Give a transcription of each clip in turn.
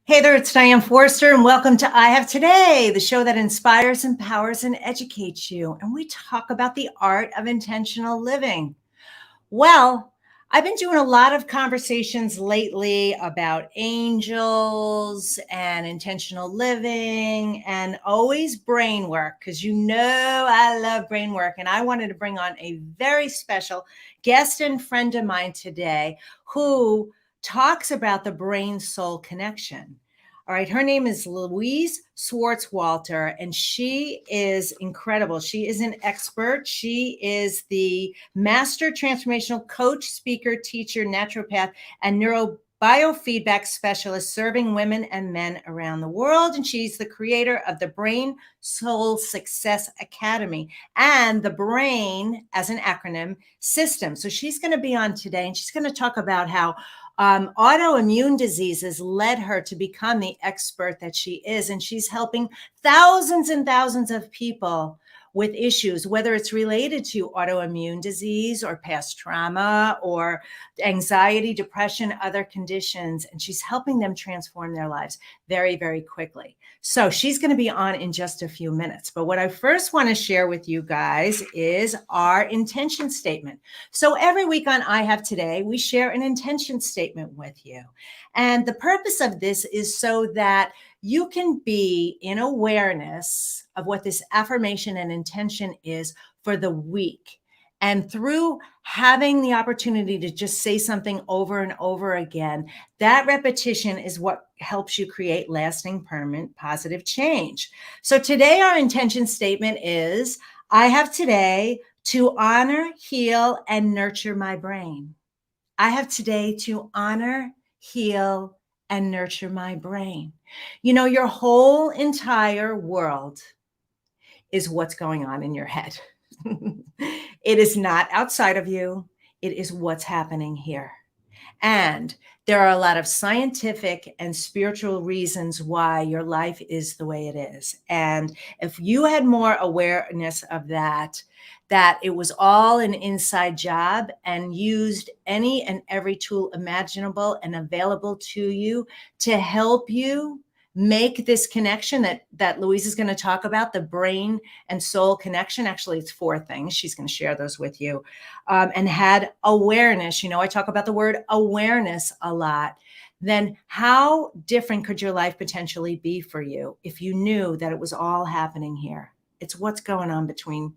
Hey there, it's Diane Forster, and welcome to I Have Today, the show that inspires, empowers, and educates you. And we talk about the art of intentional living. Well, I've been doing a lot of conversations lately about angels and intentional living and always brain work, because you know I love brain work. And I wanted to bring on a very special guest and friend of mine today who talks about the brain-soul connection. All right, her name is Louise Swartswalter, and she is incredible. She is an expert. She is the master transformational coach, speaker, teacher, naturopath, and neuro-biofeedback specialist serving women and men around the world. And she's the creator of the Brain Soul Success Academy and the Brain, as an acronym, system. So she's going to be on today, and she's going to talk about how autoimmune diseases led her to become the expert that she is. And she's helping thousands and thousands of people with issues, whether it's related to autoimmune disease or past trauma or anxiety, depression, other conditions. And she's helping them transform their lives very, very quickly. So she's going to be on in just a few minutes. But what I first want to share with you guys is our intention statement. So every week on I Have Today, we share an intention statement with you. And the purpose of this is so that you can be in awareness of what this affirmation and intention is for the week. And through having the opportunity to just say something over and over again, that repetition is what helps you create lasting, permanent, positive change. So today, our intention statement is, I have today to honor, heal, and nurture my brain. I have today to honor, heal, and nurture my brain. You know, your whole entire world is what's going on in your head. It is not outside of you. It is what's happening here. And there are a lot of scientific and spiritual reasons why your life is the way it is. And if you had more awareness of that it was all an inside job and used any and every tool imaginable and available to you to help you make this connection that Louise is going to talk about, the brain and soul connection. Actually, it's 4 things. She's going to share those with you. And had awareness. You know, I talk about the word awareness a lot. Then how different could your life potentially be for you if you knew that it was all happening here? It's what's going on between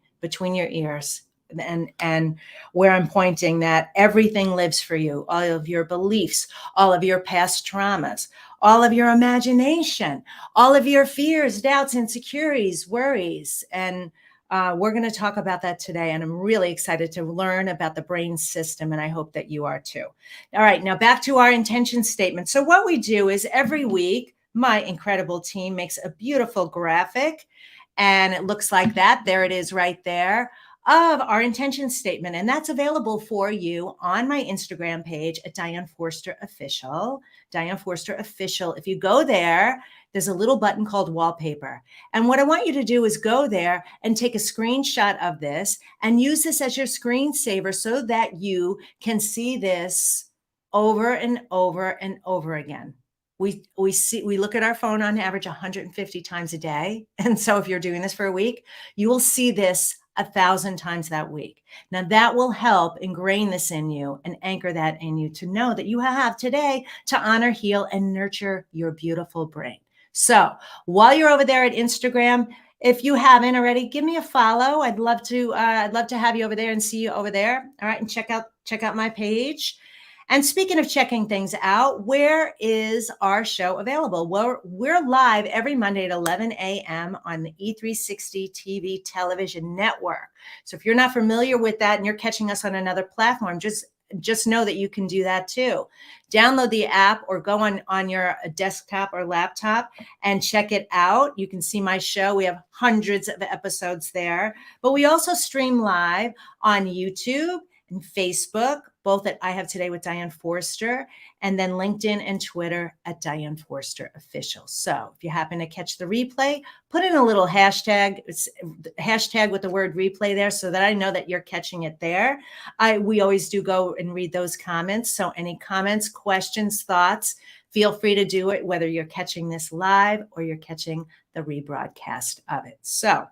your ears and where I'm pointing, that everything lives for you, all of your beliefs, all of your past traumas, all of your imagination, all of your fears, doubts, insecurities, worries. And we're going to talk about that today. And I'm really excited to learn about the brain system. And I hope that you are too. All right, now back to our intention statement. So what we do is every week, my incredible team makes a beautiful graphic. And it looks like that. There it is right there, of our intention statement. And that's available for you on my Instagram page at Diane Forster Official. Diane Forster Official. If you go there, there's a little button called wallpaper. And what I want you to do is go there and take a screenshot of this and use this as your screensaver so that you can see this over and over and over again. We look at our phone on average 150 times a day. And so if you're doing this for a week, you will see this 1,000 times that week. Now that will help ingrain this in you and anchor that in you to know that you have today to honor, heal, and nurture your beautiful brain. So while you're over there at Instagram, if you haven't already, give me a follow. I'd love to have you over there and see you over there. All right. And check out my page. And speaking of checking things out, where is our show available? Well, we're live every Monday at 11 a.m. on the E360 TV television network. So if you're not familiar with that and you're catching us on another platform, just know that you can do that too. Download the app or go on your desktop or laptop and check it out. You can see my show. We have hundreds of episodes there, but we also stream live on YouTube and Facebook, both at I Have Today with Diane Forster, and then LinkedIn and Twitter at Diane Forster Official. So if you happen to catch the replay, put in a little hashtag with the word replay there so that I know that you're catching it there. We always do go and read those comments. So any comments, questions, thoughts, Feel free to do it, whether you're catching this live or you're catching the rebroadcast of it. So,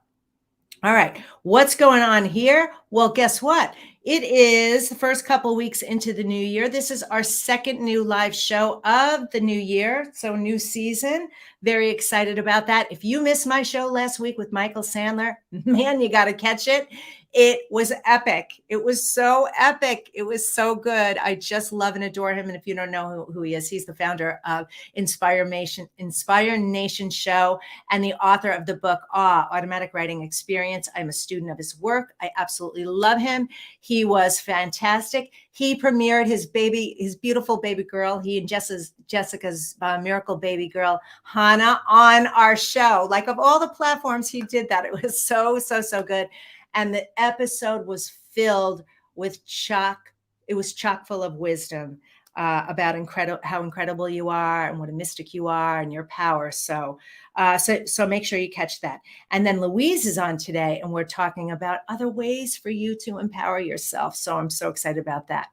all right, what's going on here? Well, guess what? It is the first couple weeks into the new year. This is our second new live show of the new year. So new season. Very excited about that. If you missed my show last week with Michael Sandler, man, you got to catch it. It was epic. It was so epic. It was so good. I just love and adore him. And if you don't know who he is, he's the founder of Inspire Nation Show and the author of the book, Automatic Writing Experience. I'm a student of his work. I absolutely love him. He was fantastic. He premiered his beautiful baby girl, he and Jessica's miracle baby girl, Hannah, on our show. Like, of all the platforms he did that, it was so good. And the episode was filled with it was chock full of wisdom about how incredible you are and what a mystic you are and your power. So make sure you catch that. And then Louise is on today, and we're talking about other ways for you to empower yourself. So I'm so excited about that.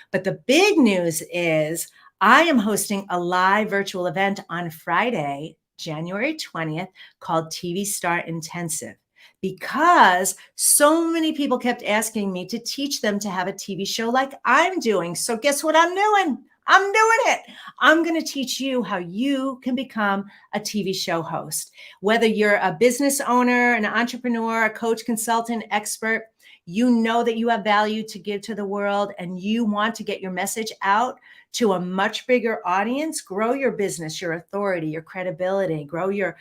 But the big news is I am hosting a live virtual event on Friday, January 20th, called TV Star Intensive, because so many people kept asking me to teach them to have a TV show like I'm doing. So guess what I'm doing? I'm doing it. I'm going to teach you how you can become a TV show host. Whether you're a business owner, an entrepreneur, a coach, consultant, expert, you know that you have value to give to the world and you want to get your message out to a much bigger audience. Grow your business, your authority, your credibility, grow your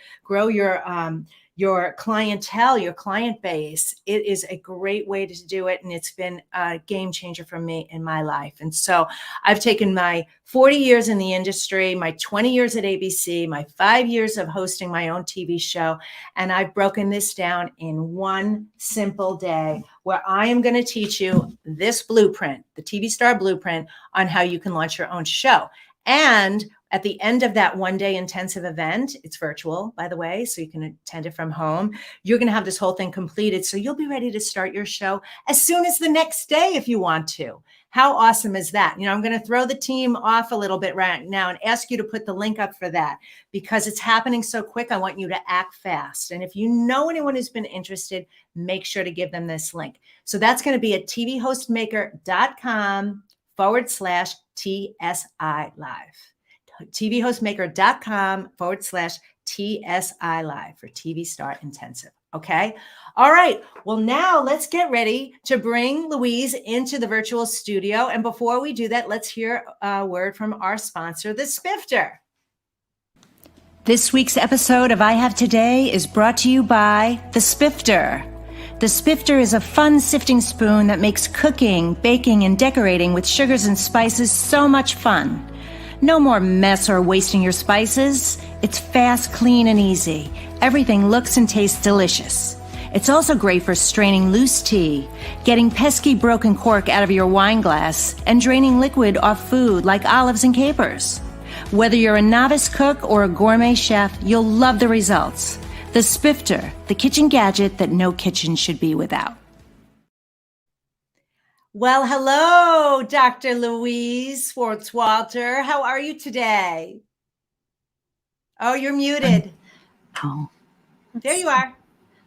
clientele, your client base. It is a great way to do it. And it's been a game changer for me in my life. And so I've taken my 40 years in the industry, my 20 years at ABC, my 5 years of hosting my own TV show, and I've broken this down in one simple day where I am going to teach you this blueprint, the TV Star blueprint, on how you can launch your own show. And at the end of that one-day intensive event, it's virtual, by the way, so you can attend it from home. You're going to have this whole thing completed, so you'll be ready to start your show as soon as the next day if you want to. How awesome is that? You know, I'm going to throw the team off a little bit right now and ask you to put the link up for that because it's happening so quick. I want you to act fast. And if you know anyone who's been interested, make sure to give them this link. So that's going to be at tvhostmaker.com/TSI Live. tvhostmaker.com/TSI Live for TV Star Intensive. Okay. All right. Well, now let's get ready to bring Louise into the virtual studio. And before we do that, let's hear a word from our sponsor, the Spifter. This week's episode of I Have Today is brought to you by the Spifter. The Spifter is a fun sifting spoon that makes cooking, baking, and decorating with sugars and spices so much fun. No more mess or wasting your spices. It's fast, clean, and easy. Everything looks and tastes delicious. It's also great for straining loose tea, getting pesky broken cork out of your wine glass, and draining liquid off food like olives and capers. Whether you're a novice cook or a gourmet chef, you'll love the results. The Spifter, the kitchen gadget that no kitchen should be without. Well, hello, Dr. Louise Swartswalter. How are you today? Oh, you're muted. Oh, there you are.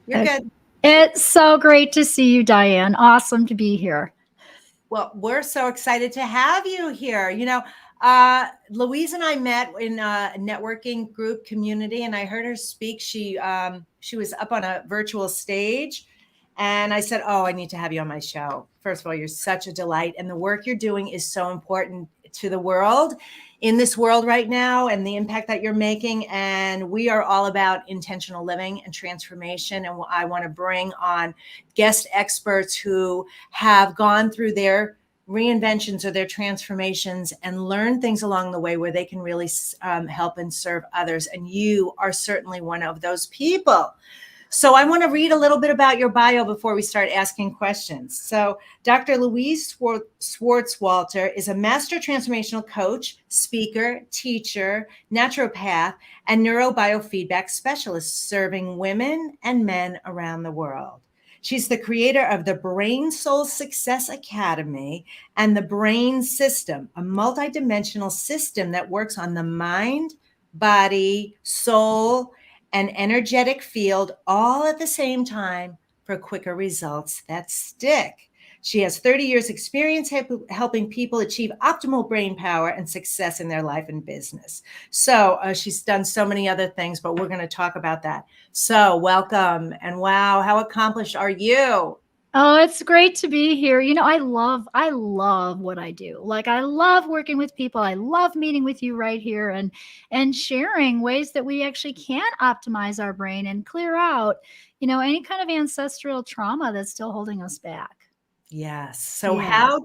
You're good. It's so great to see you, Diane. Awesome to be here. Well, we're so excited to have you here. You know, Louise and I met in a networking group community, and I heard her speak. She was up on a virtual stage, and I said, "Oh, I need to have you on my show." First of all, you're such a delight, and the work you're doing is so important to the world, in this world right now, and the impact that you're making. And we are all about intentional living and transformation. And I want to bring on guest experts who have gone through their reinventions or their transformations and learn things along the way where they can really help and serve others. And you are certainly one of those people. So I want to read a little bit about your bio before we start asking questions. So Dr. Louise Swartswalter is a master transformational coach, speaker, teacher, naturopath, and neuro-biofeedback specialist serving women and men around the world. She's the creator of the Brain Soul Success Academy and the Brain System, a multidimensional system that works on the mind, body, soul, and energetic field all at the same time for quicker results that stick. She has 30 years experience helping people achieve optimal brain power and success in their life and business. So she's done so many other things, but we're going to talk about that. So welcome. And wow, how accomplished are you? Oh, it's great to be here. I love what I do. Like, I love working with people. I love meeting with you right here and sharing ways that we actually can optimize our brain and clear out, any kind of ancestral trauma that's still holding us back. Yes. So Yeah.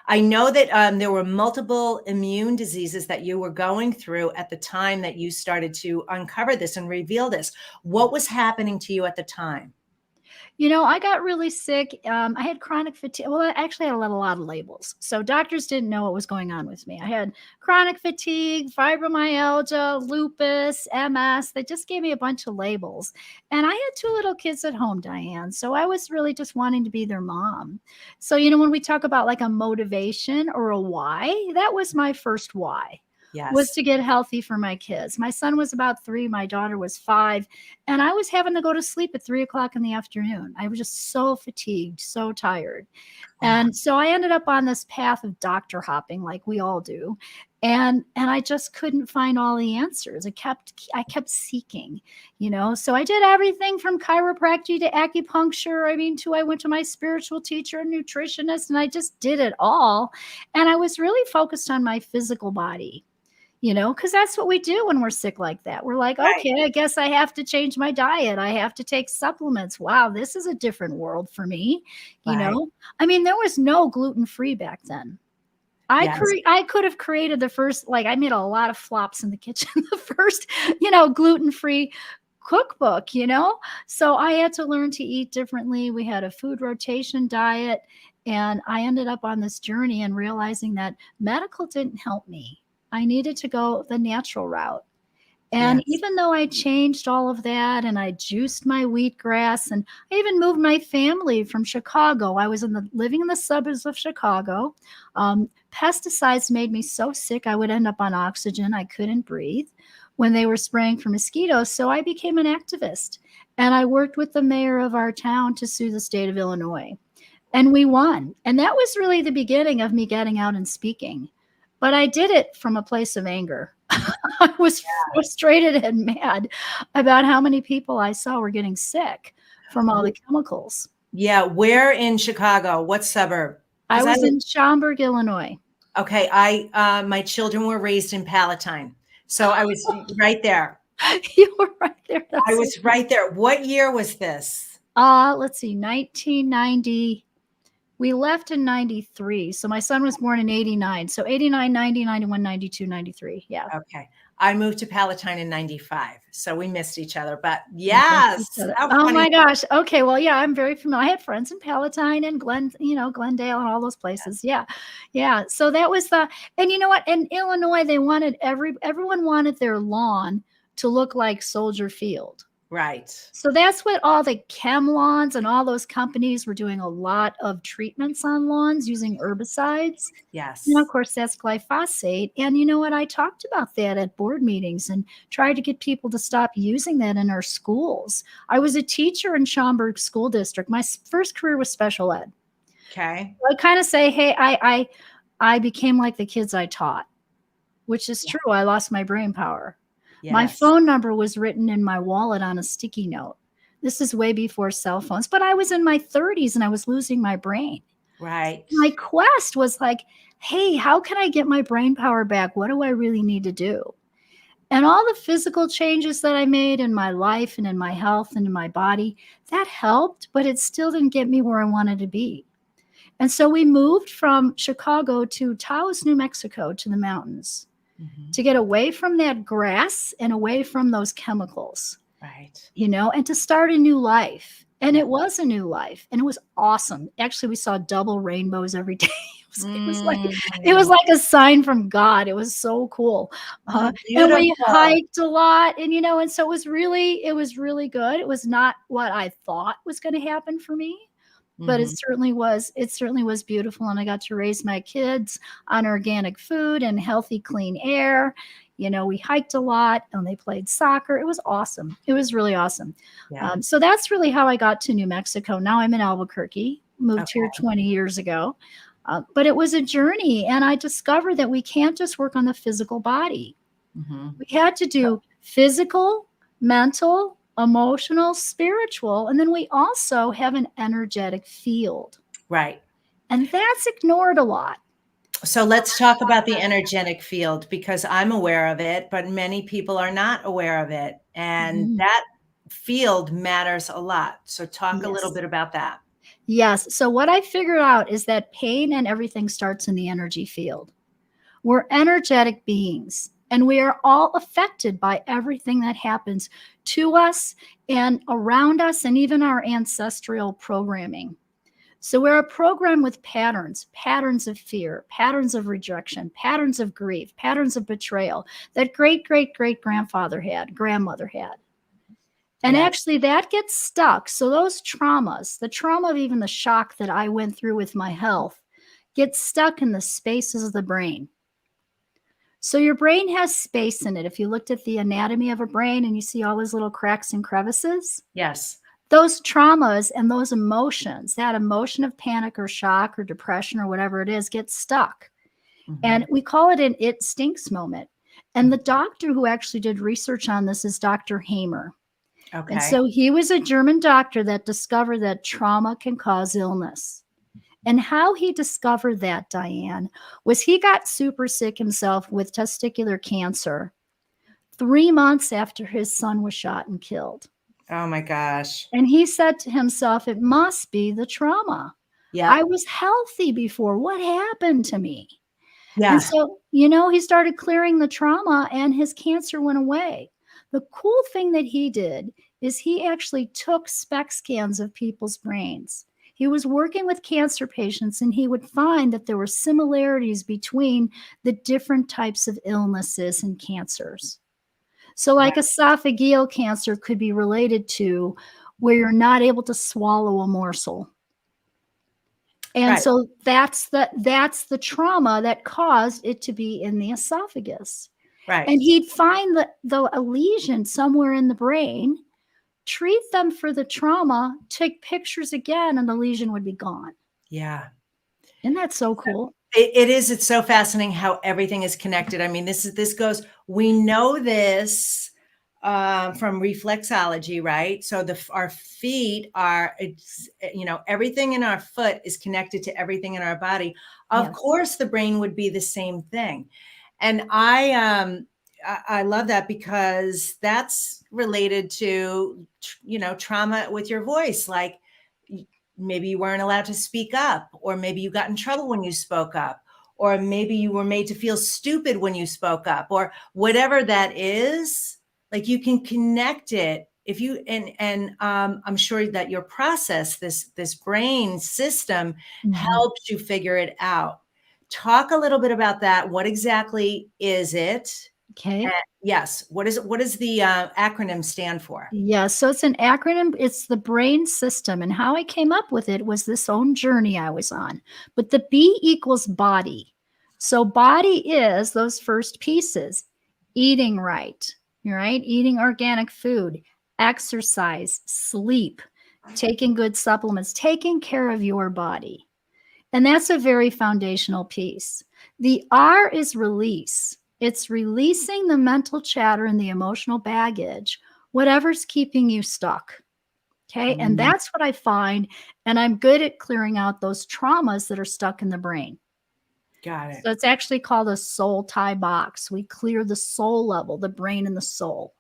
I know that there were multiple immune diseases that you were going through at the time that you started to uncover this and reveal this. What was happening to you at the time? I got really sick. I had chronic fatigue. Well, I actually had a lot of labels. So doctors didn't know what was going on with me. I had chronic fatigue, fibromyalgia, lupus, MS. They just gave me a bunch of labels. And I had two little kids at home, Diane. So I was really just wanting to be their mom. So, when we talk about like a motivation or a why, that was my first why. Was Yes. to get healthy for my kids. My son was about 3, my daughter was 5, and I was having to go to sleep at 3 o'clock in the afternoon. I was just so fatigued, so tired. And so I ended up on this path of doctor hopping like we all do. And I just couldn't find all the answers. I kept seeking, So I did everything from chiropractic to acupuncture. I went to my spiritual teacher and nutritionist, and I just did it all. And I was really focused on my physical body, because that's what we do when we're sick like that. We're like, Right. okay, I guess I have to change my diet. I have to take supplements. Wow, this is a different world for me. Right. There was no gluten-free back then. Yes. I could have created the first, I made a lot of flops in the kitchen, the first, gluten-free cookbook, So I had to learn to eat differently. We had a food rotation diet, and I ended up on this journey and realizing that medical didn't help me. I needed to go the natural route. And Yes. even though I changed all of that and I juiced my wheatgrass, and I even moved my family from Chicago. I was living in the suburbs of Chicago. Pesticides made me so sick I would end up on oxygen. I couldn't breathe when they were spraying for mosquitoes. So I became an activist, and I worked with the mayor of our town to sue the state of Illinois. And we won. And that was really the beginning of me getting out and speaking. But I did it from a place of anger. I was frustrated and mad about how many people I saw were getting sick from all the chemicals. Yeah. Where in Chicago? What suburb? I was in Schaumburg, Illinois. Okay. My children were raised in Palatine. So I was right there. You were right there. I was right there. What year was this? Let's see, 1990. We left in 93. So my son was born in 89. So 89, 90, 91, 92, 93. Yeah. Okay. I moved to Palatine in 95. So we missed each other. But yes. Oh my gosh. Okay. Well, yeah, I'm very familiar. I had friends in Palatine and Glendale and all those places. Yeah. Yeah. So that was and you know what? In Illinois, they wanted everyone wanted their lawn to look like Soldier Field. Right. So that's what all the chem lawns and all those companies were doing, a lot of treatments on lawns using herbicides. Yes. And of course, that's glyphosate. And you know what? I talked about that at board meetings and tried to get people to stop using that in our schools. I was a teacher in Schaumburg School District. My first career was special ed. Okay. I kind of say, hey, I became like the kids I taught, which is true. I lost my brain power. Yes. My phone number was written in my wallet on a sticky note. This is way before cell phones, but I was in my 30s and I was losing my brain. Right. My quest was like, hey, how can I get my brain power back? What do I really need to do? And all the physical changes that I made in my life and in my health and in my body, that helped, but it still didn't get me where I wanted to be. And so we moved from Chicago to Taos, New Mexico, to the mountains. Mm-hmm. To get away from that grass and away from those chemicals, right? And to start a new life. And it was a new life, and it was awesome. Actually, we saw double rainbows every day. It It was like a sign from God. It was so cool. Oh, And we beautiful. hiked a lot, and and so it was really good. It was not what I thought was going to happen for me, but Mhm. it certainly was beautiful. And I got to raise my kids on organic food and healthy, clean air. We hiked a lot and they played soccer. It was awesome. It was really awesome. Yeah. So that's really how I got to New Mexico. Now I'm in Albuquerque, moved here Okay. 20 years ago. But it was a journey, and I discovered that we can't just work on the physical body. Mhm. We had to do physical, mental, emotional, spiritual, and then we also have an energetic field. Right. And that's ignored a lot. So let's talk about the energetic field because I'm aware of it, but many people are not aware of it. And Mhm. that field matters a lot. So talk a little Yes. bit about that. Yes. So what I figured out is that pain and everything starts in the energy field. We're energetic beings, and we are all affected by everything that happens to us and around us, and even our ancestral programming. So we're a program with patterns of fear, patterns of rejection, patterns of grief, patterns of betrayal that great grandfather had, grandmother had. And Yeah. actually, that gets stuck. So those traumas, the trauma of even the shock that I went through with my health, gets stuck in the spaces of the brain. So your brain has space in it. If you looked at the anatomy of a brain and you see all those little cracks and crevices, Yes. those traumas and those emotions, that emotion of panic or shock or depression or whatever it is, gets stuck. And Mhm. we call it an it stinks moment. And the doctor who actually did research on this is Dr. Hamer. And Okay. so he was a German doctor that discovered that trauma can cause illness. And how he discovered that, Diane, was he got super sick himself with testicular cancer 3 months after his son was shot and killed. Oh my gosh. And he said to himself, it must be the trauma. I Yep. was healthy before. What happened to me? And Yeah. so, he started clearing the trauma and his cancer went away. The cool thing that he did is he actually took SPECT scans of people's brains. He was working with cancer patients and he would find that there were similarities between the different types of illnesses and cancers. So, Right. like esophageal cancer could be related to where you're not able to swallow a morsel. And Right. so that's the trauma that caused it to be in the esophagus. Right. And he'd find a lesion somewhere in the brain, treat them for the trauma, take pictures again, and the lesion would be gone. Yeah. Isn't that so cool? It is. It's so fascinating how everything is connected. I mean, this goes. We know this from reflexology, right? So our feet are. It's everything in our foot is connected to everything in our body. Of Yes. course, the brain would be the same thing, and I love that because that's related to trauma with your voice, like maybe you weren't allowed to speak up, or maybe you got in trouble when you spoke up, or maybe you were made to feel stupid when you spoke up, or whatever that is. Like you can connect it if you I'm sure that your process, this brain system, Mhm. helps you figure it out. Talk a little bit about that. What exactly is it? Okay. Yes. What does the acronym stand for? Yeah, so it's an acronym. It's the brain system. And how I came up with it was this own journey I was on. But the B equals body. So body is those first pieces: eating right, right? Eating organic food, exercise, sleep, taking good supplements, taking care of your body. And that's a very foundational piece. The R is release. It's releasing the mental chatter and the emotional baggage, whatever's keeping you stuck. Okay. And Mm, that's what I find. And I'm good at clearing out those traumas that are stuck in the brain. got it. So it's actually called a soul tie box. We clear the soul level, the brain and the soul.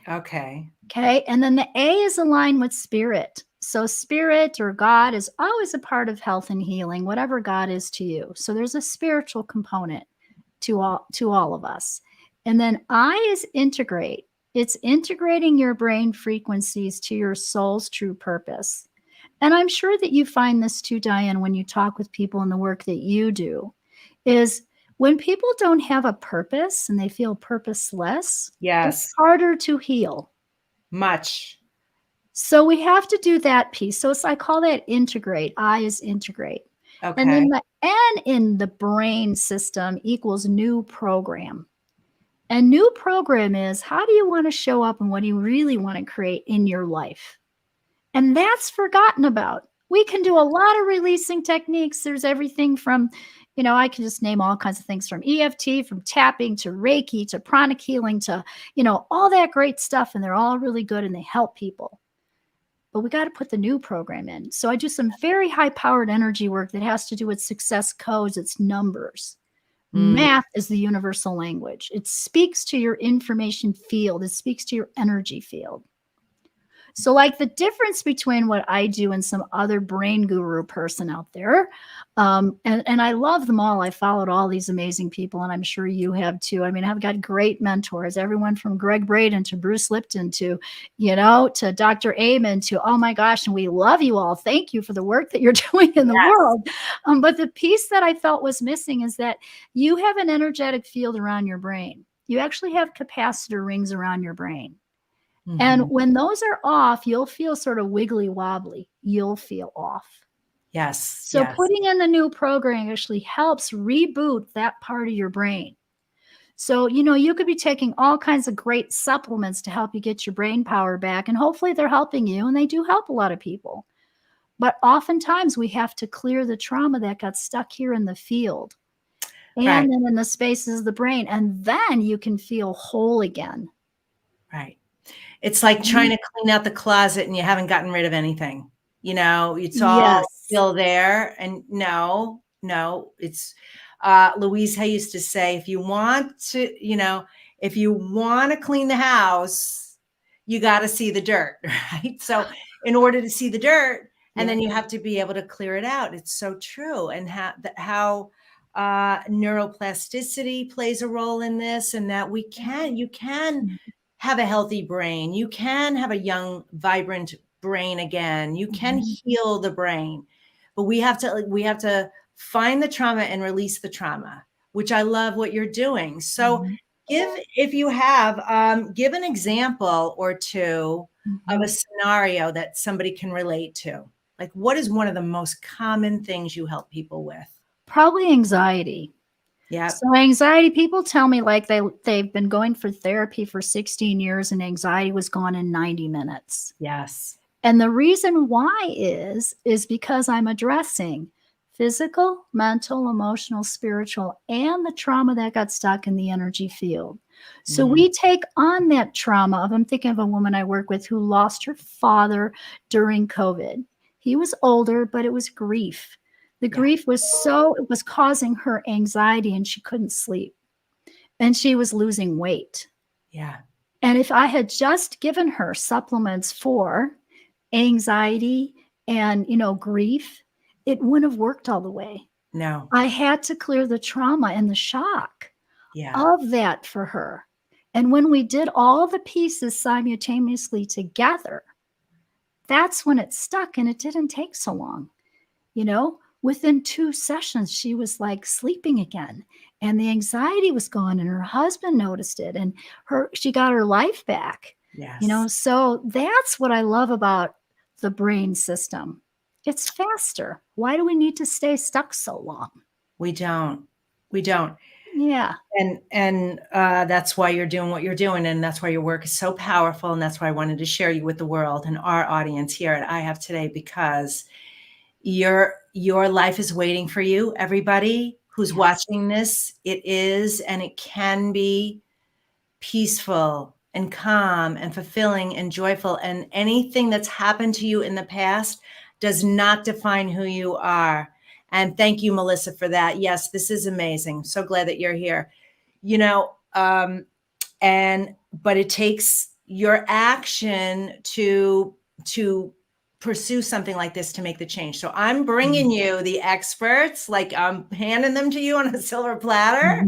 Okay. Okay. And then the A is aligned with spirit. So spirit or God is always a part of health and healing, whatever God is to you. So there's a spiritual component to all of us. And then I is integrate. It's integrating your brain frequencies to your soul's true purpose. And I'm sure that you find this too, Diane, when you talk with people in the work that you do, is when people don't have a purpose and they feel purposeless, it's Yes, harder to heal. much. So we have to do that piece. So I call that integrate. I is integrate. And Okay. then the N in the brain system equals new program. And new program is, how do you want to show up and what do you really want to create in your life? And that's forgotten about. We can do a lot of releasing techniques. There's everything from, I can just name all kinds of things, from EFT, from tapping to Reiki to pranic healing to, all that great stuff. And they're all really good and they help people. But we got to put the new program in. So I do some very high powered energy work that has to do with success codes. It's numbers. Mm. Math is the universal language. It speaks to your information field. It speaks to your energy field. So like the difference between what I do and some other brain guru person out there, and I love them all. I followed all these amazing people, and I'm sure you have too. I mean, I've got great mentors, everyone from Greg Braden to Bruce Lipton to, to Dr. Amen to, oh my gosh, and we love you all. Thank you for the work that you're doing in the world. But the piece that I felt was missing is that you have an energetic field around your brain. You actually have capacitor rings around your brain. Mm-hmm. And when those are off, you'll feel sort of wiggly wobbly. You'll feel off. Yes. So yes. putting in the new program actually helps reboot that part of your brain. So, you could be taking all kinds of great supplements to help you get your brain power back. And hopefully they're helping you. And they do help a lot of people. But oftentimes we have to clear the trauma that got stuck here in the field and then in the spaces of the brain. And then you can feel whole again. Right. It's like trying to clean out the closet and you haven't gotten rid of anything. It's all still there. And no, it's Louise Hay used to say, if you want to clean the house, you got to see the dirt, right? So in order to see the dirt, and then you have to be able to clear it out. It's so true. And how neuroplasticity plays a role in this, and that you can have a healthy brain. You can have a young, vibrant brain again. You can heal the brain, but we have to find the trauma and release the trauma, which I love what you're doing. So if you have, give an example or two of a scenario that somebody can relate to. Like, what is one of the most common things you help people with? Probably anxiety. Yeah. So anxiety, people tell me like they've been going for therapy for 16 years and anxiety was gone in 90 minutes. Yes. And the reason why is because I'm addressing physical, mental, emotional, spiritual, and the trauma that got stuck in the energy field. So we take on that trauma I'm thinking of a woman I work with who lost her father during COVID. He was older, but it was grief. The grief was it was causing her anxiety and she couldn't sleep. And she was losing weight. Yeah. And if I had just given her supplements for anxiety and, grief, it wouldn't have worked all the way. No. I had to clear the trauma and the shock of that for her. And when we did all the pieces simultaneously together, that's when it stuck, and it didn't take so long. Within 2 sessions, she was like sleeping again, and the anxiety was gone, and her husband noticed it, and she got her life back. Yes. So that's what I love about the brain system. It's faster. Why do we need to stay stuck so long? We don't. Yeah. And that's why you're doing what you're doing. And that's why your work is so powerful. And that's why I wanted to share you with the world and our audience here at I Have Today, because your life is waiting for you. Everybody who's watching this, it is, and it can be peaceful and calm and fulfilling and joyful. And anything that's happened to you in the past does not define who you are. And thank you, Melissa, for that. Yes, this is amazing. So glad that you're here. But it takes your action to pursue something like this to make the change. So I'm bringing you the experts, like I'm handing them to you on a silver platter.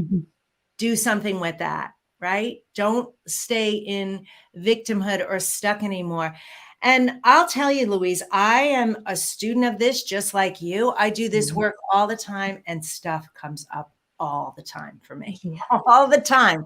Do something with that, right? Don't stay in victimhood or stuck anymore. And I'll tell you, Louise, I am a student of this just like you. I do this Mhm. work all the time and stuff comes up all the time for me, Yeah. all the time.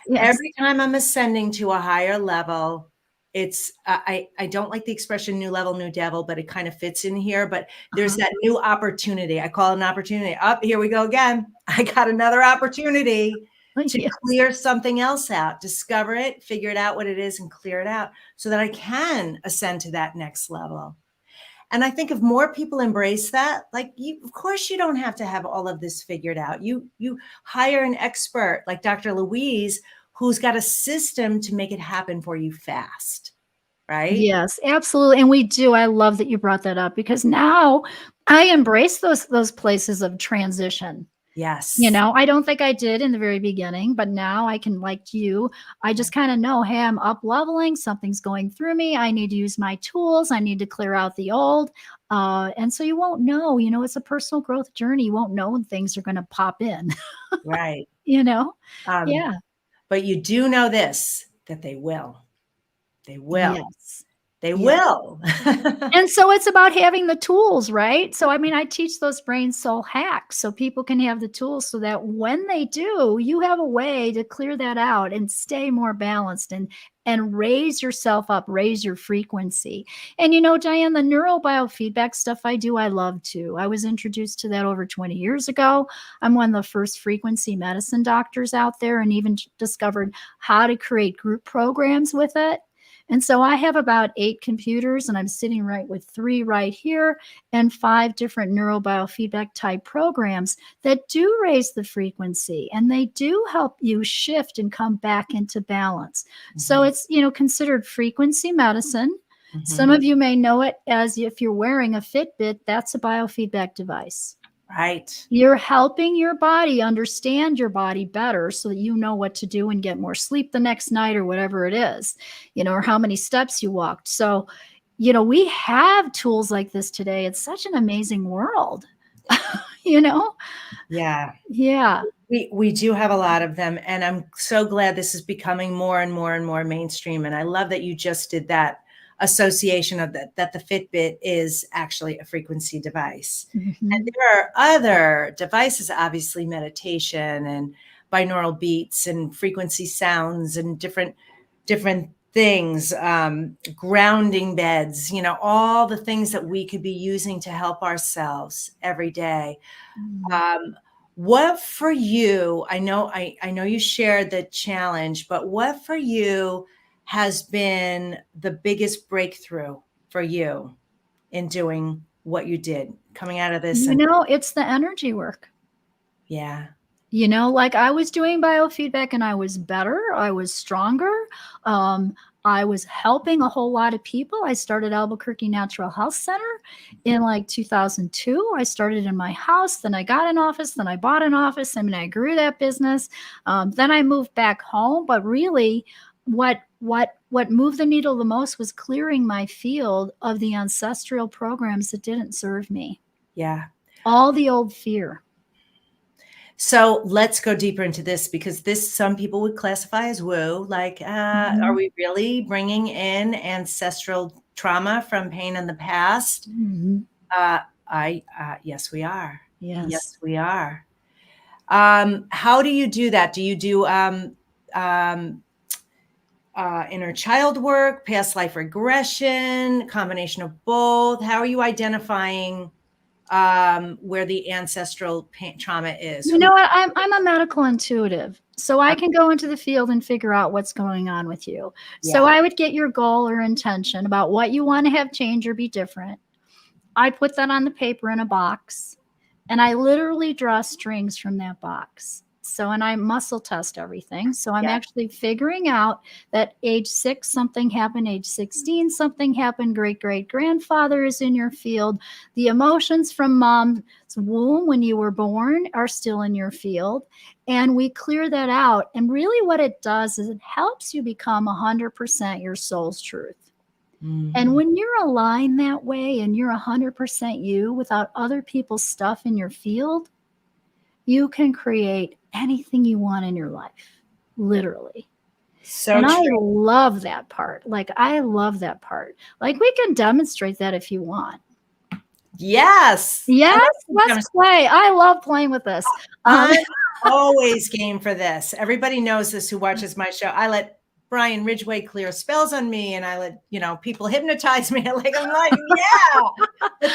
Yes. Every time I'm ascending to a higher level, it's I don't like the expression new level, new devil, but it kind of fits in here. But there's Uh-huh. that new opportunity. I call it an opportunity. Up, here we go again. I got another opportunity to Yes. clear something else out, discover it, figure it out what it is, and clear it out so that I can ascend to that next level. And I think if more people embrace that, like you, of course, you don't have to have all of this figured out. You hire an expert like Dr. Louise, who's got a system to make it happen for you fast, right? Yes, absolutely. And we do. I love that you brought that up because now I embrace those places of transition. You Yes. know, I don't think I did in the very beginning, but now I can, like you, I just kind of know, hey, I'm up leveling, something's going through me. I need to use my tools. I need to clear out the old. And so you won't know, it's a personal growth journey. You won't know when things are going to pop in, Right. you know? Um, Yeah. but you do know this, that they will. They will. Yes. They Yeah. will. And so it's about having the tools, right? So, I mean, I teach those brain soul hacks so people can have the tools so that when they do, you have a way to clear that out and stay more balanced and raise yourself up, raise your frequency. And Diane, the neurobiofeedback stuff I do, I love too. I was introduced to that over 20 years ago. I'm one of the first frequency medicine doctors out there and even discovered how to create group programs with it. And so I have about 8 computers, and I'm sitting right with 3 right here and 5 different neurobiofeedback type programs that do raise the frequency and they do help you shift and come back into balance. So Mhm, it's, considered frequency medicine. Some mhm. of you may know it as if you're wearing a Fitbit, that's a biofeedback device. Right. You're helping your body understand your body better so that you know what to do and get more sleep the next night or whatever it is, or how many steps you walked. So, we have tools like this today. It's such an amazing world, you know? Yeah. Yeah. We do have a lot of them, and I'm so glad this is becoming more and more and more mainstream. And I love that you just did that association of that the Fitbit is actually a frequency device. And Mhm. there are other devices, obviously meditation and binaural beats and frequency sounds and different things, grounding beds, all the things that we could be using to help ourselves every day. Mhm. Um, what for you, I know you shared the challenge, but what for you has been the biggest breakthrough for you in doing what you did coming out of this? And It's the energy work. yeah, Like I was doing biofeedback and I was better, I was stronger. Um, I was helping a whole lot of people. I started Albuquerque Natural Health Center in like 2002. I started in my house, then I got an office, then I bought an office. I mean, I grew that business. Then I moved back home, but really what moved the needle the most was clearing my field of the ancestral programs that didn't serve me. yeah. All the old fear. So let's go deeper into this because this some people would classify as woo. Like, are Mhm. we really bringing in ancestral trauma from pain in the past? Mhm. Uh, yes, we are. Yes. Yes, we are. How do you do that? Do you do um, inner child work, past life regression, combination of both? How are you identifying where the ancestral pain, trauma is? You Who? know what? I'm a medical intuitive. So I can go into the field and figure out what's going on with you. So Yeah, I would get your goal or intention about what you want to have change or be different. I put that on the paper in a box and I literally draw strings from that box. So, and I muscle test everything. So I'm yeah, actually figuring out that age 6, something happened, age 16, something happened, great great grandfather is in your field. The emotions from mom's womb when you were born are still in your field. And we clear that out. And really, what it does is it helps you become 100% your soul's truth. And mhm, when you're aligned that way and you're 100% you without other people's stuff in your field, you can create anything you want in your life, literally. So And I true. love that part. Like, I love that part. Like, we can demonstrate that if you want. Yes. Yes, let's demonstrate. play. I love playing with this. I'm always game for this. Everybody knows this who watches my show. I let Brian Ridgway clear spells on me, and I let people hypnotize me. Like, I'm like, yeah,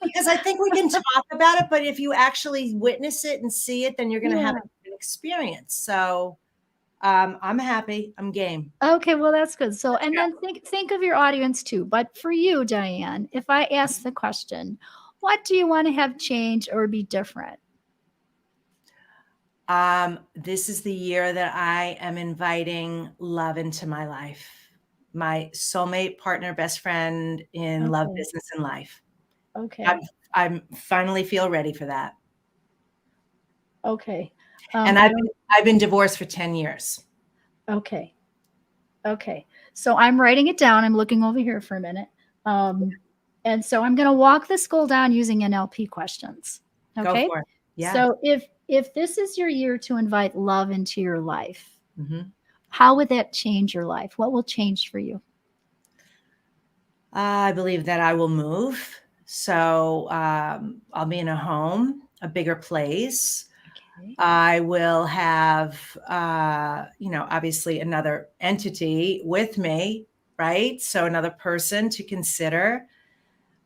because I think we can talk about it, but if you actually witness it and see it, then you're going to have an experience. So I'm happy. I'm game. Okay, well, that's good. So, and then think of your audience too. But for you, Diane, if I ask the question, what do you want to have change or be different? This is the year that I am inviting love into my life. My soulmate, partner, best friend in love, business, and life. Okay. I'm finally feel ready for that. Okay. And I've been divorced for 10 years. Okay. Okay. So I'm writing it down. I'm looking over here for a minute. And so I'm going to walk this goal down using NLP questions. Okay. Go for it. Yeah. So if this is your year to invite love into your life, mm-hmm. How would that change your life? What will change for you? I believe that I will move. So I'll be in a home, a bigger place. Okay. I will have, obviously another entity with me, right? So another person to consider.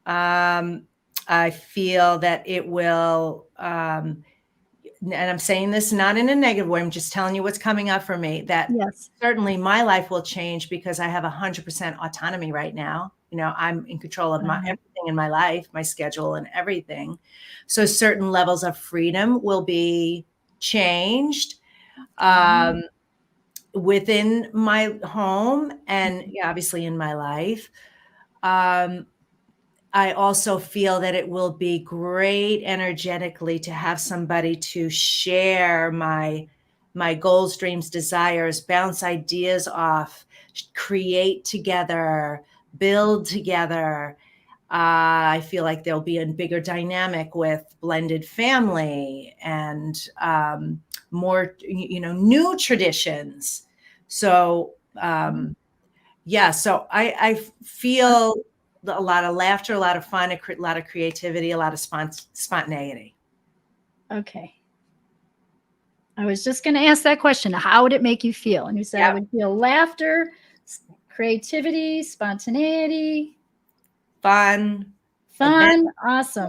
I feel that it will, and I'm saying this not in a negative way, I'm just telling you what's coming up for me, that certainly my life will change because I have 100% autonomy right now. I'm in control of everything in my life, my schedule and everything. So certain levels of freedom will be changed within my home and obviously in my life. I also feel that it will be great energetically to have somebody to share my goals, dreams, desires, bounce ideas off, create together, build together. I feel like there'll be a bigger dynamic with blended family and more, new traditions. So, so I feel a lot of laughter, a lot of fun, a lot of creativity, a lot of spontaneity. Okay. I was just going to ask that question. How would it make you feel? And you said I would feel laughter, creativity, spontaneity, fun, awesome.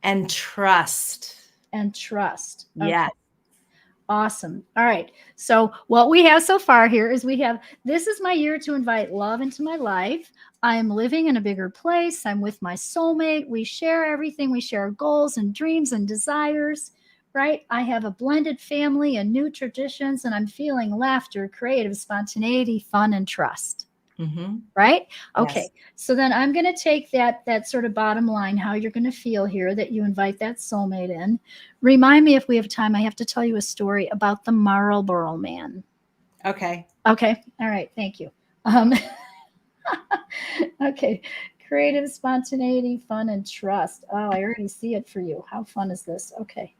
And trust. Okay. Yeah. Awesome. All right. So what we have so far here is this is my year to invite love into my life. I am living in a bigger place. I'm with my soulmate. We share everything. We share goals and dreams and desires, right? I have a blended family and new traditions, and I'm feeling laughter, creative, spontaneity, fun, and trust. Mm-hmm. Right? Okay. Yes. So then I'm going to take that sort of bottom line, how you're going to feel here, that you invite that soulmate in. Remind me if we have time, I have to tell you a story about the Marlboro Man. Okay. Okay. All right. Thank you. Okay. Creative, spontaneity, fun, and trust. Oh, I already see it for you. How fun is this? Okay.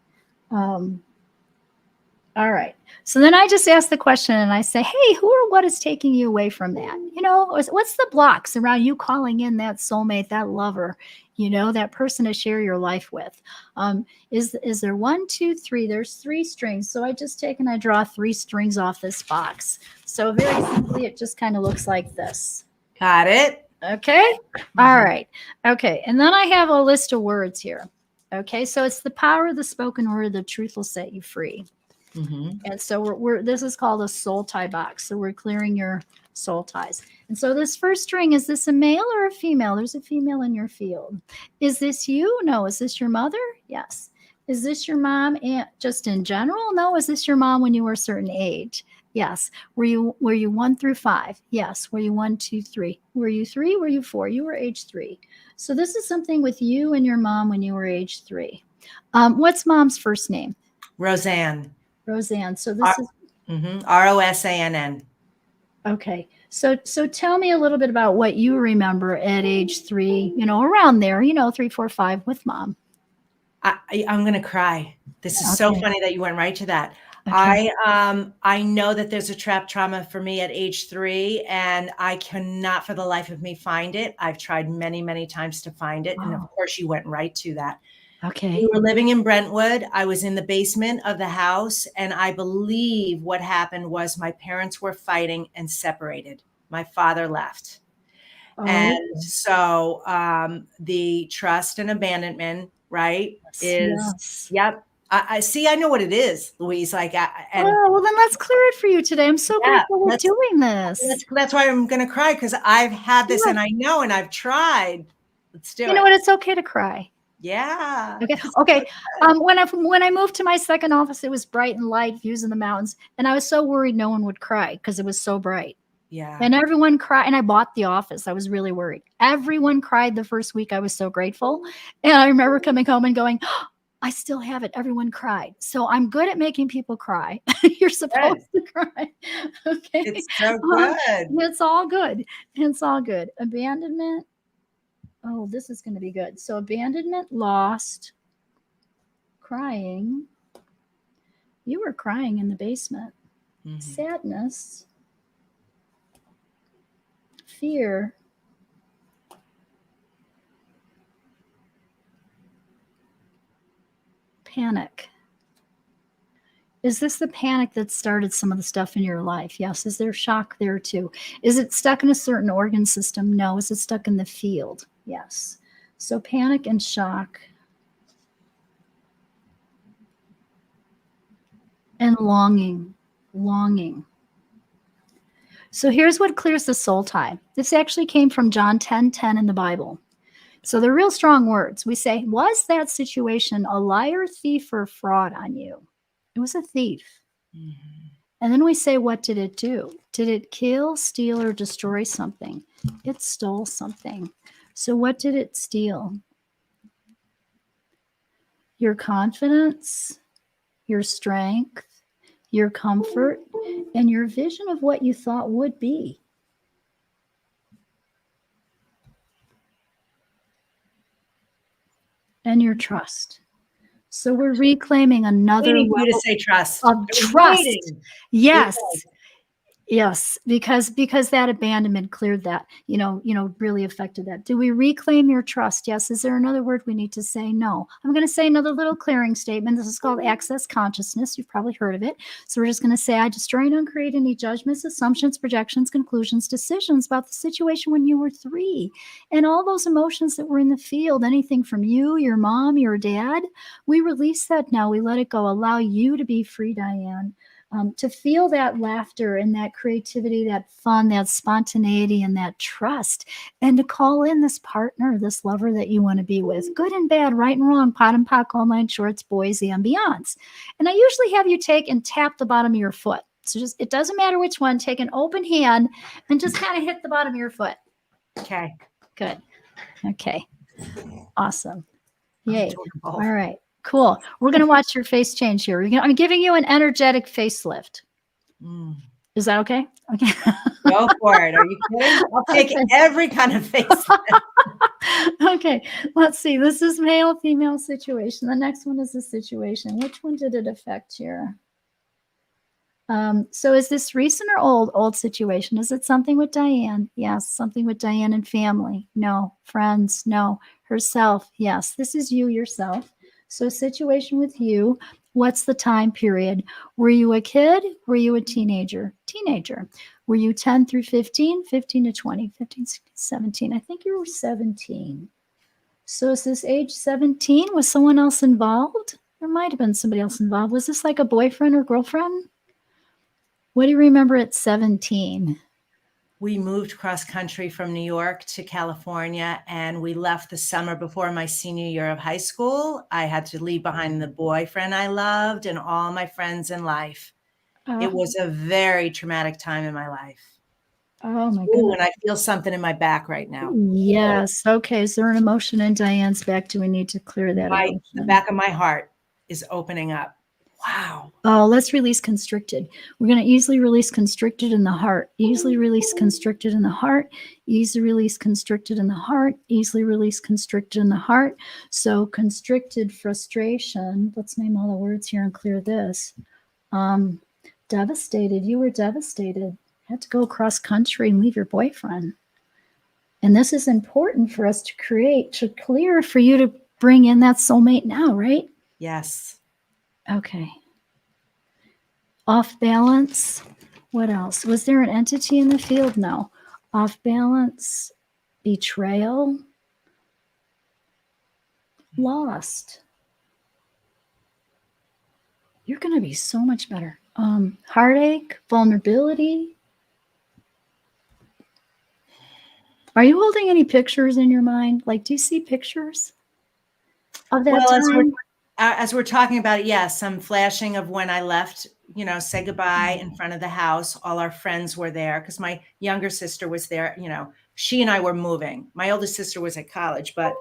All right. So then I just ask the question and I say, hey, who or what is taking you away from that? What's the blocks around you calling in that soulmate, that lover, that person to share your life with? Is there 1, 2, 3? There's 3 strings. So I just take and I draw 3 strings off this box. So very simply, it just kind of looks like this. Got it. Okay. All right. Okay. And then I have a list of words here. Okay. So it's the power of the spoken word. The truth will set you free. Mm-hmm. And so this is called a soul tie box. So we're clearing your soul ties. And so this first string, is this a male or a female? There's a female in your field. Is this you? No. Is this your mother? Yes. Is this your mom just in general? No. Is this your mom when you were a certain age? Yes. Were you 1 through 5? Yes. Were you 1, 2, 3? Were you 3? Were you 4? You were age 3. So this is something with you and your mom when you were age 3. What's mom's first name? Roseanne. So this is Rosann. Okay. So tell me a little bit about what you remember at age 3, around there, 3, 4, 5 with mom. I'm going to cry. This is so funny that you went right to that. Okay. I know that there's a trap trauma for me at age 3, and I cannot for the life of me find it. I've tried many, many times to find it, and of Oh, course you went right to that. We okay. were living in Brentwood. I was in the basement of the house, and I believe what happened was my parents were fighting and separated. My father left. Oh, And so the trust and abandonment, right, yes. is, Yes. yep. I see. I know what it is, Louise. And Oh, well, then let's clear it for you today. I'm so yeah, grateful we're doing this. that's why I'm going to cry, because I've had this Yes. and I know, and I've tried. Let's do You know it. what? It's okay to cry. Yeah. Okay. It's so Okay. good. When I moved to my second office, it was bright and light, views in the mountains, and I was so worried no one would cry because it was so bright. Yeah. And everyone cried, and I bought the office. I was really worried. Everyone cried the first week. I was so grateful. And I remember coming home and going, "Oh, I still have it. Everyone cried." So I'm good at making people cry. You're Good. supposed to cry. Okay. It's so Um, good. it's all good. It's all good. Abandonment. Oh, this is going to be good. So abandonment, lost, crying. You were crying in the basement. Mhm. Sadness, fear, panic. Is this the panic that started some of the stuff in your life? Yes. Is there shock there too? Is it stuck in a certain organ system? No. Is it stuck in the field? Yes. So panic and shock and longing, longing. So here's what clears the soul tie. This actually came from John 10:10 in the Bible. So they're real strong words. We say, was that situation a liar, thief, or fraud on you? It was a thief. Mhm. And then we say, what did it do? Did it kill, steal, or destroy something? It stole something. So what did it steal? Your confidence, your strength, your comfort, and your vision of what you thought would be. And your trust. So we're reclaiming another Waiting for you to level say trust. of I was trust. waiting. Yes. Good. Yes, because that abandonment cleared that, really affected that. Do we reclaim your trust? Yes. Is there another word we need to say? No. I'm going to say another little clearing statement. This is called access consciousness. You've probably heard of it. So we're just going to say, I destroy and uncreate any judgments, assumptions, projections, conclusions, decisions about the situation when you were 3, and all those emotions that were in the field, anything from you, your mom, your dad. We release that now. We let it go. Allow you to be free, Diane. To feel that laughter and that creativity, that fun, that spontaneity, and that trust, and to call in this partner, this lover that you want to be with, good and bad, right and wrong, pot and pock, all nine shorts, boys and beyonds. And I usually have you take and tap the bottom of your foot. So just, it doesn't matter which one, take an open hand and just kind of hit the bottom of your foot. Okay. Good. Okay. Awesome. Yay. Adorable. All right. Cool. We're going to watch your face change here. I'm giving you an energetic facelift. Mm. Is that okay? Okay. Go for it. Are you kidding? I'll take Okay. every kind of face. Okay. Let's see. This is male, female situation. The next one is a situation. Which one did it affect here? So is this recent or old situation? Is it something with Diane? Yes. Something with Diane and family? No. Friends? No. Herself? Yes. This is you yourself. So situation with you. What's the time period? Were you a kid? Were you a teenager? Teenager. Were you 10 through 15? 15 to 20, 15, 16, 17. I think you were 17. So is this age 17? Was someone else involved? There might have been somebody else involved. Was this like a boyfriend or girlfriend? What do you remember at 17? We moved cross country from New York to California, and we left the summer before my senior year of high school. I had to leave behind the boyfriend I loved and all my friends in life. It was a very traumatic time in my life. Oh my Ooh, goodness. and I feel something in my back right now. Yes. Okay. Is there an emotion in Diane's back? Do we need to clear that The emotion? back of my heart is opening up. Wow. Oh, let's release constricted. We're going to easily release constricted in the heart. Easily release constricted in the heart. Easily release constricted in the heart. Easily release constricted in the heart. So constricted frustration. Let's name all the words here and clear this. Devastated. You were devastated. Had to go across country and leave your boyfriend. And this is important for us to clear for you to bring in that soulmate now, right? Yes. Okay. Off balance. What else? Was there an entity in the field? No. Off balance, betrayal, lost. You're going to be so much better. Heartache, vulnerability. Are you holding any pictures in your mind? Like, do you see pictures of that time? As we're talking about it, yes, some flashing of when I left, say goodbye in front of the house. All our friends were there because my younger sister was there. She and I were moving. My oldest sister was at college, but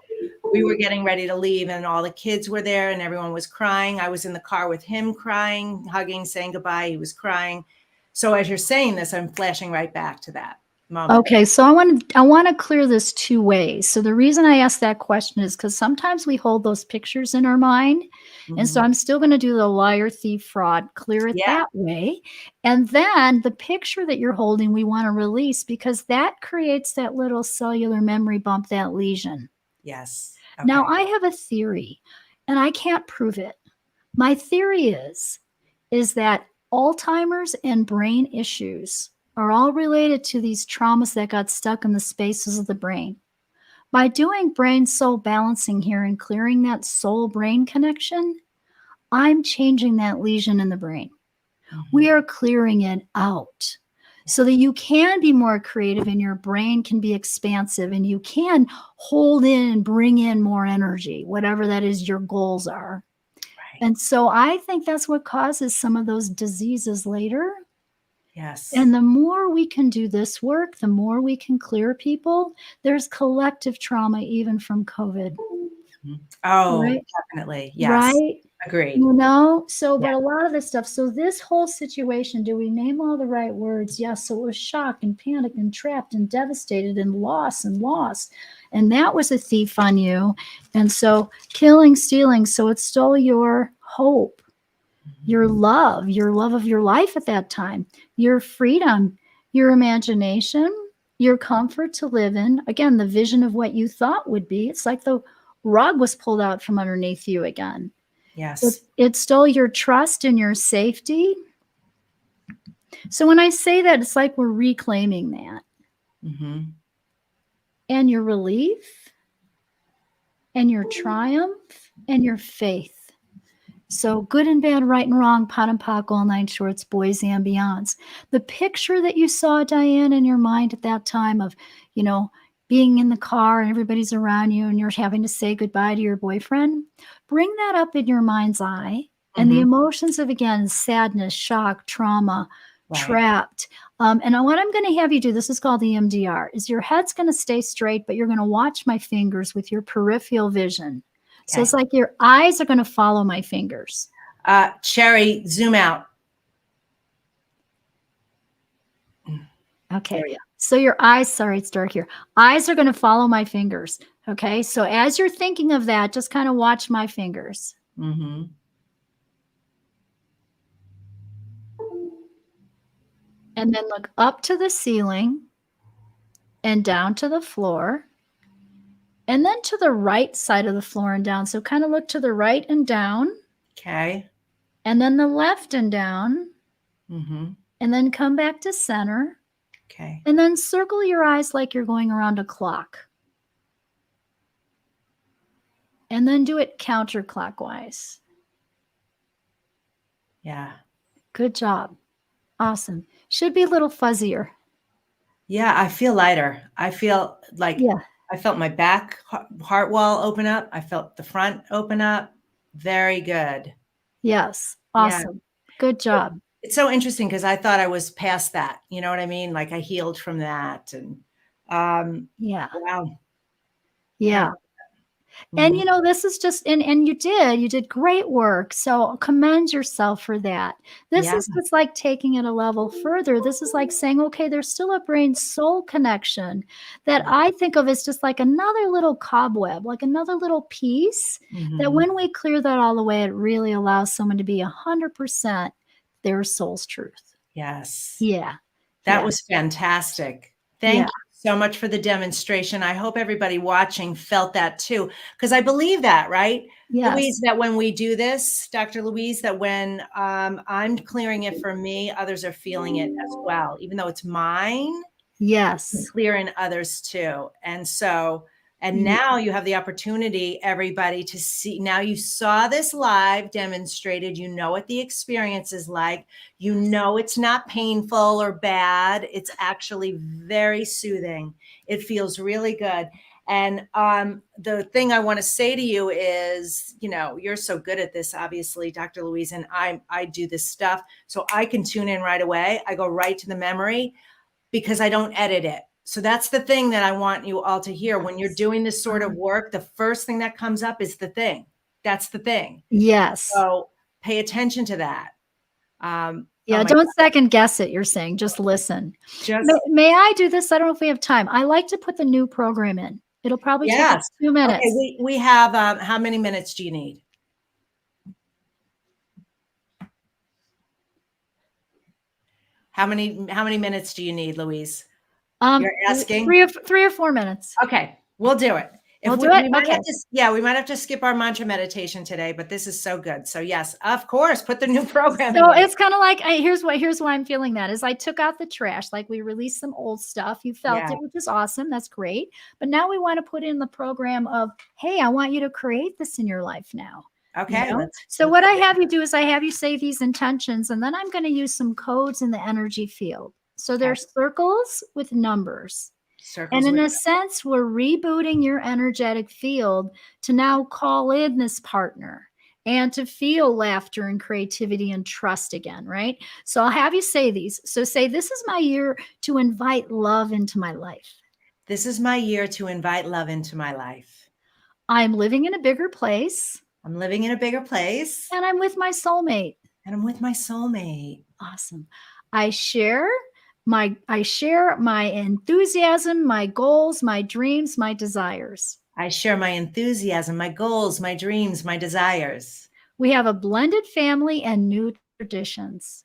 we were getting ready to leave and all the kids were there and everyone was crying. I was in the car with him crying, hugging, saying goodbye. He was crying. So as you're saying this, I'm flashing right back to that moment. Okay, so I want to clear this two ways. So the reason I asked that question is because sometimes we hold those pictures in our mind. And so I'm still going to do the liar, thief, fraud, clear it that way. And then the picture that you're holding, we want to release because that creates that little cellular memory bump, that lesion. Yes. Okay. Now I have a theory and I can't prove it. My theory is that Alzheimer's and brain issues are all related to these traumas that got stuck in the spaces of the brain. By doing brain soul balancing here and clearing that soul brain connection, I'm changing that lesion in the brain. We are clearing it out so that you can be more creative and your brain can be expansive and you can hold in and bring in more energy, whatever that is your goals are. Right. And so I think that's what causes some of those diseases later. Yes. And the more we can do this work, the more we can clear people. There's collective trauma even from COVID. Oh, right? Definitely. Yes. Right? Agreed. So, but a lot of this stuff. So this whole situation, do we name all the right words? Yes. So it was shock and panic and trapped and devastated and loss and lost. And that was a thief on you. And so killing, stealing. So it stole your hope, your love of your life at that time, your freedom, your imagination, your comfort to live in. Again, the vision of what you thought would be. It's like the rug was pulled out from underneath you again. Yes. It stole your trust and your safety. So when I say that, it's like we're reclaiming that. And your relief and your triumph and your faith. So good and bad, right and wrong, pot and pock, all nine shorts, boys and beyonds. The picture that you saw, Diane, in your mind at that time of, being in the car and everybody's around you and you're having to say goodbye to your boyfriend, bring that up in your mind's eye. And the emotions of, again, sadness, shock, trauma, trapped. And what I'm going to have you do, this is called the MDR, is your head's going to stay straight, but you're going to watch my fingers with your peripheral vision. Okay. So it's like your eyes are going to follow my fingers. Sherry, zoom out. Okay. So your eyes, sorry, it's dark here. Eyes are going to follow my fingers. Okay. So as you're thinking of that, just kind of watch my fingers. And then look up to the ceiling and down to the floor. And then to the right side of the floor and down. So kind of look to the right and down. Okay. And then the left and down. And then come back to center. Okay. And then circle your eyes like you're going around a clock. And then do it counterclockwise. Yeah. Good job. Awesome. Should be a little fuzzier. Yeah, I feel lighter. I feel like I felt my back heart wall open up. I felt the front open up. Very good. Yes. Awesome. Yeah. Good job. It's so interesting because I thought I was past that. You know what I mean? Like I healed from that. And wow. Yeah. And this is just, and you did great work. So commend yourself for that. This is just like taking it a level further. This is like saying, okay, there's still a brain soul connection that I think of as just like another little cobweb, like another little piece that when we clear that all the way, it really allows someone to be 100% their soul's truth. Yes. Yeah. That Yeah. was fantastic. Thank you so much for the demonstration. I hope everybody watching felt that too, because I believe that, right? Yes. Louise, that when we do this, Dr. Louise, that when I'm clearing it for me, others are feeling it as well, even though it's mine. Yes. Clear in others too. And so, and now you have the opportunity, everybody, to see. Now you saw this live demonstrated. You know what the experience is like. You know it's not painful or bad. It's actually very soothing. It feels really good. And the thing I want to say to you is, you know, you're so good at this, obviously, Dr. Louise, and I do this stuff. So I can tune in right away. I go right to the memory because I don't edit it. So that's the thing that I want you all to hear. When you're doing this sort of work, the first thing that comes up is the thing. That's the thing. Yes. So pay attention to that. Yeah, don't second guess it, you're saying. Just listen. May I do this? I don't know if we have time. I like to put the new program in. It'll probably take us 2 minutes. Okay, we have, how many minutes do you need? How many minutes do you need, Louise? You're asking? 3 or 4 minutes. Okay, we'll do it. We'll do it? Might have to, we might have to skip our mantra meditation today, but this is so good. So yes, of course, put the new program in. So it's kind of like, here's why I'm feeling that is I took out the trash, like we released some old stuff. You felt it, which is awesome. That's great. But now we want to put in the program of, hey, I want you to create this in your life now. Okay. You know? So what I have you do is I have you say these intentions, and then I'm going to use some codes in the energy field. So there's circles with numbers. And in a sense, we're rebooting your energetic field to now call in this partner and to feel laughter and creativity and trust again, right? So I'll have you say these. So say, this is my year to invite love into my life. This is my year to invite love into my life. I'm living in a bigger place. I'm living in a bigger place. And I'm with my soulmate. And I'm with my soulmate. Awesome. I share my enthusiasm, my goals, my dreams, my desires. I share my enthusiasm, my goals, my dreams, my desires. We have a blended family and new traditions.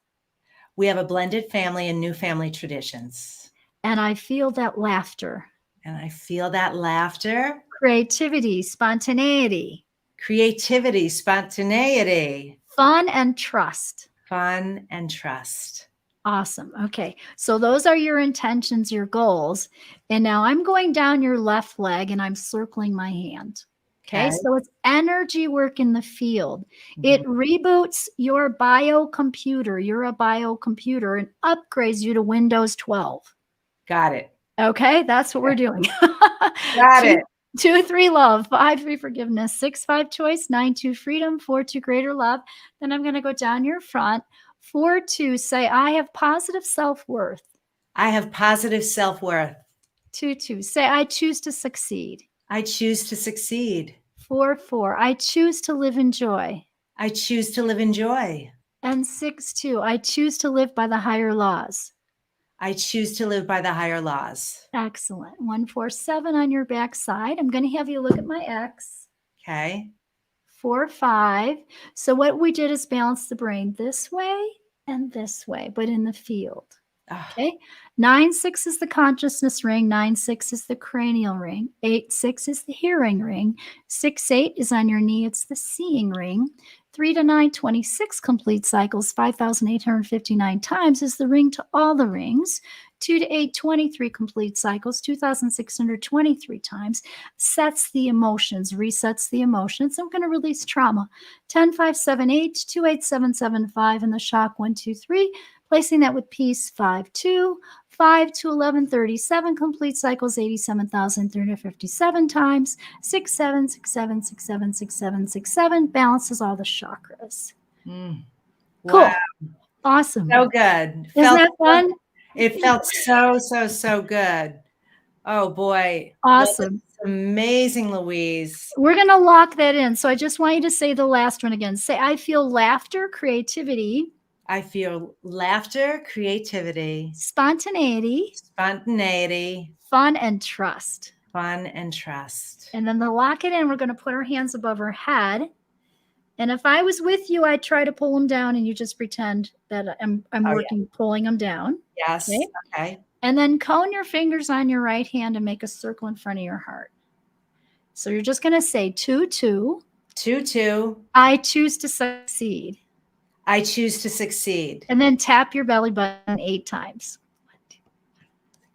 We have a blended family and new family traditions. And I feel that laughter. And I feel that laughter. Creativity, spontaneity. Creativity, spontaneity. Fun and trust. Fun and trust. Awesome. Okay. So those are your intentions, your goals. And now I'm going down your left leg and I'm circling my hand. Okay. So it's energy work in the field. It reboots your biocomputer. You're a biocomputer and upgrades you to Windows 12. Got it. Okay. That's what we're doing. Got it. 2, 3, love. 5, 3, forgiveness. 6, 5, choice. 9, 2, freedom. 4, 2, greater love. Then I'm going to go down your front. 4, 2, say, I have positive self-worth. I have positive self-worth. 2, 2, say, I choose to succeed. I choose to succeed. 4, 4, I choose to live in joy. I choose to live in joy. And 6, 2, I choose to live by the higher laws. I choose to live by the higher laws. Excellent. 1, 4, 7 on your back side. I'm going to have you look at my X. Okay. 4, 5. So what we did is balance the brain this way and this way, but in the field. Okay. 9, 6 is the consciousness ring. 9, 6 is the cranial ring. 8, 6 is the hearing ring. 6, 8 is on your knee. It's the seeing ring. 3 to 9, 26 complete cycles, 5,859 times is the ring to all the rings. 2 to 8, 23 complete cycles, 2,623 times, sets the emotions, resets the emotions. I'm going to release trauma. 10, 5, 7, 8, 2, 8, 7, 7, 5, and the shock 1, 2, 3, placing that with peace 5, 2, 5 to 11, 37 complete cycles, 87,357 times, 6, 7, 6, 7, 6, 7, 6, 7, 6, 7, balances all the chakras. Wow. Cool. Awesome. So good. Isn't that fun? It felt so good. Oh boy. Awesome. Amazing, Louise. We're going to lock that in. So I just want you to say the last one again. Say, I feel laughter, creativity. I feel laughter, creativity, spontaneity, fun and trust. Fun and trust. And then to lock it in, we're going to put our hands above our head. And if I was with you, I'd try to pull them down, and you just pretend that I'm Oh, working, pulling them down. yes. Okay. Okay. And then cone your fingers on your right hand and make a circle in front of your heart. So you're just going to say 2, 2. 2, 2. I choose to succeed. I choose to succeed. And then tap your belly button 8 times.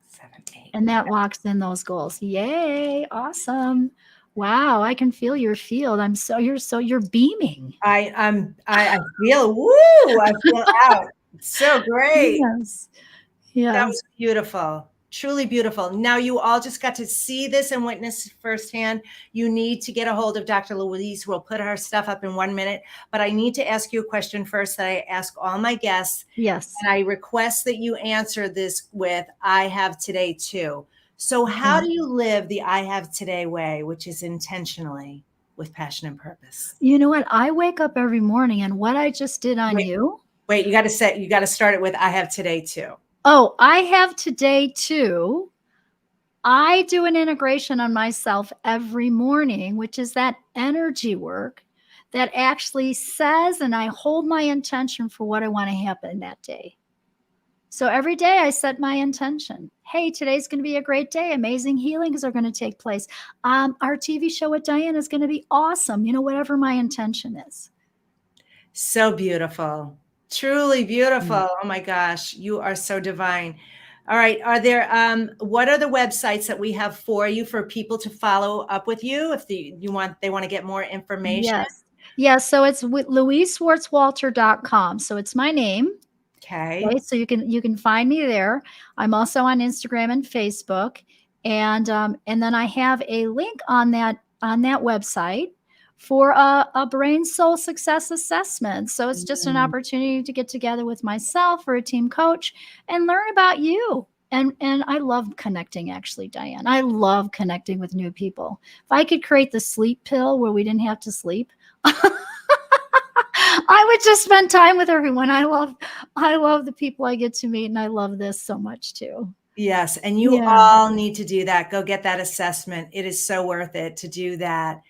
7, 8. And that locks in those goals. Yay. Awesome. Wow. I can feel your field. You're beaming. I feel, woo, I feel out. It's so great. Yes. Yeah. That was beautiful. Truly beautiful. Now you all just got to see this and witness firsthand. You need to get a hold of Dr. Louise. We'll put her stuff up in 1 minute, but I need to ask you a question first that I ask all my guests. Yes. And I request that you answer this with, I have today too. So how do you live the I have today way, which is intentionally with passion and purpose? You know what? I wake up every morning, and what I just did on you. Wait, you got to start it with, I have today too. Oh, I have today too. I do an integration on myself every morning, which is that energy work that actually says, and I hold my intention for what I want to happen that day. So every day I set my intention. Hey, today's going to be a great day. Amazing healings are going to take place. Our TV show with Diane is going to be awesome. Whatever my intention is. So beautiful. Truly beautiful. Oh my gosh, you are so divine. All right. What are the websites that we have for you for people to follow up with you if they want to get more information? Yes. Yeah. So it's with LouiseSwartswalter.com. So it's my name. Okay. So you can find me there. I'm also on Instagram and Facebook. And then I have a link on that website for a brain soul success assessment. So it's just an opportunity to get together with myself or a team coach and learn about you. And I love connecting, actually, Diane. I love connecting with new people. If I could create the sleep pill where we didn't have to sleep, I would just spend time with everyone. I love the people I get to meet, and I love this so much too. Yes. And you all need to do that. Go get that assessment. It is so worth it to do that.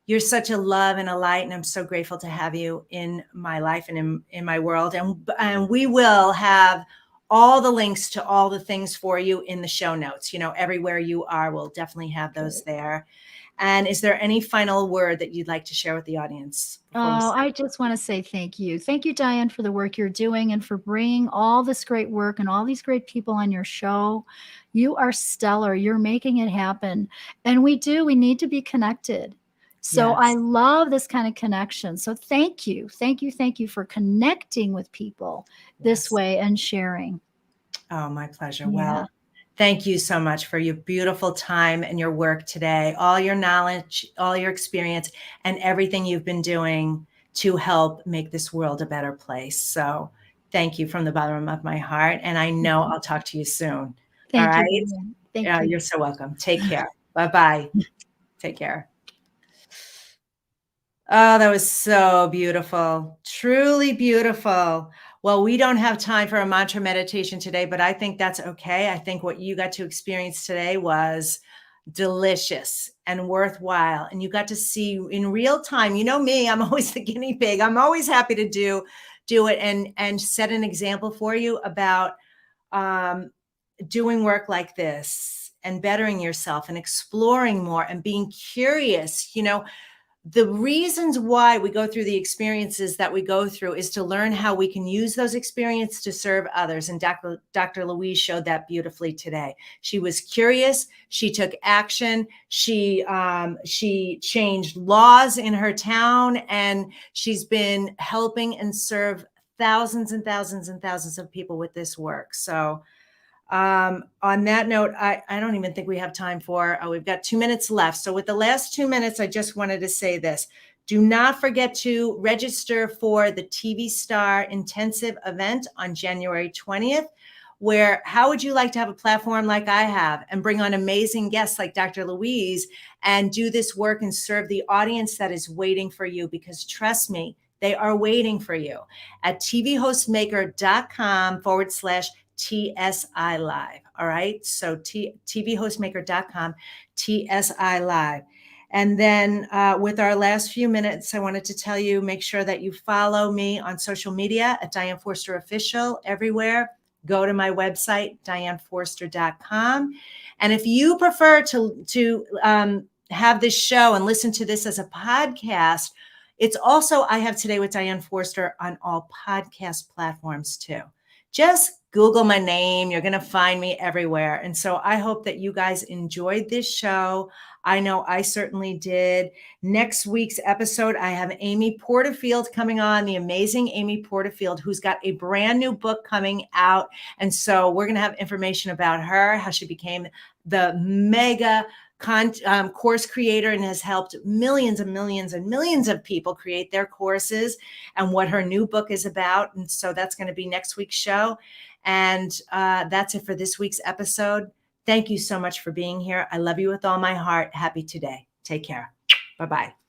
You're such a love and a light, and I'm so grateful to have you in my life and in my world. And we will have all the links to all the things for you in the show notes. Everywhere you are, we'll definitely have those there. And is there any final word that you'd like to share with the audience? I just want to say thank you. Thank you, Diane, for the work you're doing and for bringing all this great work and all these great people on your show. You are stellar. You're making it happen. And we need to be connected. So Yes. I love this kind of connection. So thank you. Thank you. Thank you for connecting with people this way and sharing. Oh, my pleasure. Yeah. Well, thank you so much for your beautiful time and your work today, all your knowledge, all your experience, and everything you've been doing to help make this world a better place. So thank you from the bottom of my heart. And I know I'll talk to you soon. Thank all right. you. Thank you. You're so welcome. Take care. Bye-bye. Take care. Oh, that was so beautiful. Truly beautiful. Well, we don't have time for a mantra meditation today, but I think that's okay. I think what you got to experience today was delicious and worthwhile. And you got to see in real time. You know me, I'm always the guinea pig. I'm always happy to do it and set an example for you about doing work like this and bettering yourself and exploring more and being curious. The reasons why we go through the experiences that we go through is to learn how we can use those experiences to serve others. And Dr. Louise showed that beautifully today. She was curious. She took action. She changed laws in her town, and she's been helping and serve thousands and thousands and thousands of people with this work. So on that note, I don't even think we have time we've got 2 minutes left. So with the last 2 minutes, I just wanted to say this. Do not forget to register for the TV Star Intensive event on January 20th, where how would you like to have a platform like I have and bring on amazing guests like Dr. Louise and do this work and serve the audience that is waiting for you? Because trust me, they are waiting for you at tvhostmaker.com/TSI Live. All right. So tvhostmaker.com, TSI Live. And then with our last few minutes, I wanted to tell you, make sure that you follow me on social media at Diane Forster Official everywhere. Go to my website, dianeforster.com. And if you prefer to have this show and listen to this as a podcast, it's also I Have Today with Diane Forster on all podcast platforms too. Just Google my name. You're going to find me everywhere. And so I hope that you guys enjoyed this show. I know I certainly did. Next week's episode, I have Amy Porterfield coming on, the amazing Amy Porterfield, who's got a brand new book coming out. And so we're going to have information about her, how she became the mega course creator and has helped millions and millions and millions of people create their courses, and what her new book is about. And so that's going to be next week's show. And that's it for this week's episode. Thank you so much for being here. I love you with all my heart. Happy today. Take care. Bye-bye.